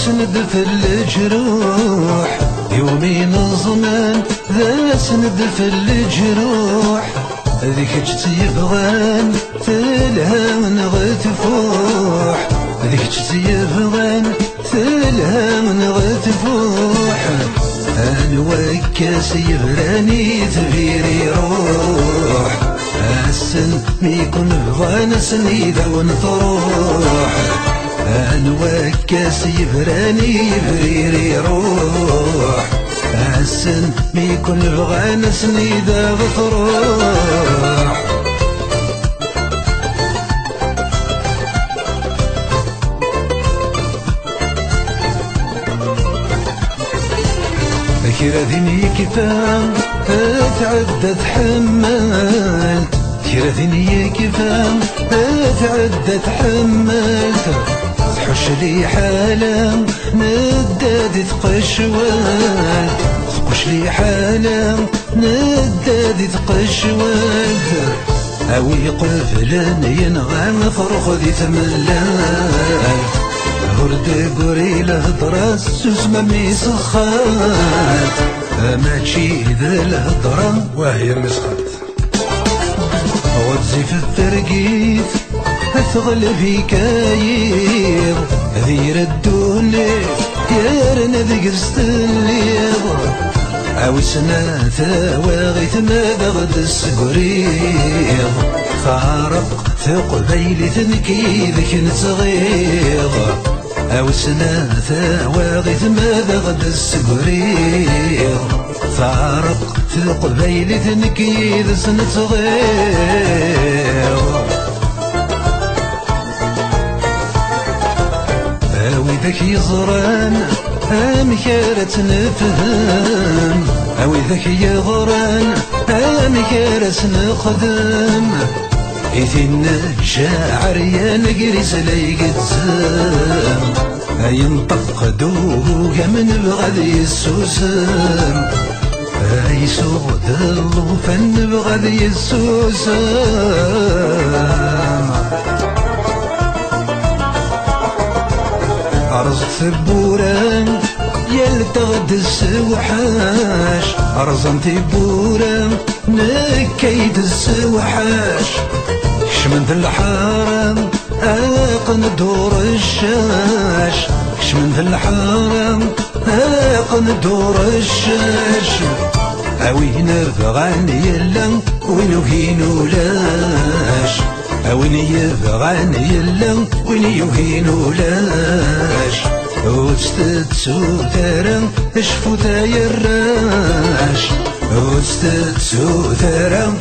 سند في الجروح يومين الزمان ذا سند في الجروح ذيك تيبغان تلهم غتفوح ذيك تيبغان تلهم غتفوح الوكاس يبراني تبيري روح السن ميكون بغانا سنيدا ونطروح الوكاس يبراني يبريري روح السن ميكون بغانا سنيدا بطروح كرا ذيني كفام تعدى تحملت كرا ذيني كفام تعدى تحملت تحوش لي حالة نداد تقشوال تقش لي حالة نداد تقشوال أوي قفلن ينغم فرخ ذي تملال ورد قري الهضرة سوسمة ميسخات ماشي ذا الهضرة وهي مسخات وتزي في الترقيت تغلب في كايب ذي ردوني يا رنا ذي قست الليض أو سنة ثواغيت ما بغد السقريض خارق ثق بيلي ثنكي ذيك نتغيض أو سنة ثواغيت ما بغد السقريض خارق ثق بيلي ثنكي ذي سنتغيض أوي ذاك يزران أمكارة نفهم أوي ذاك يغران أمكارة نخدم إذن شاعر يا نقريس ليقت زام ينطق دوغا من بغد يسوسم يسود اللوفن بغد يسوسم أرزق ثبوران يلتغد السوحاش أرزم ثبوران نكيد السوحاش كشمن ذا الحرام أقن دور الشاش كشمن ذا الحرام أقن دور الشاش أوين بغاني يلا وين وهينو لاش أوين يبغاني يلا وين يهينو لاش وستتسو ترى اشفو ثاير راش وستتسو ترى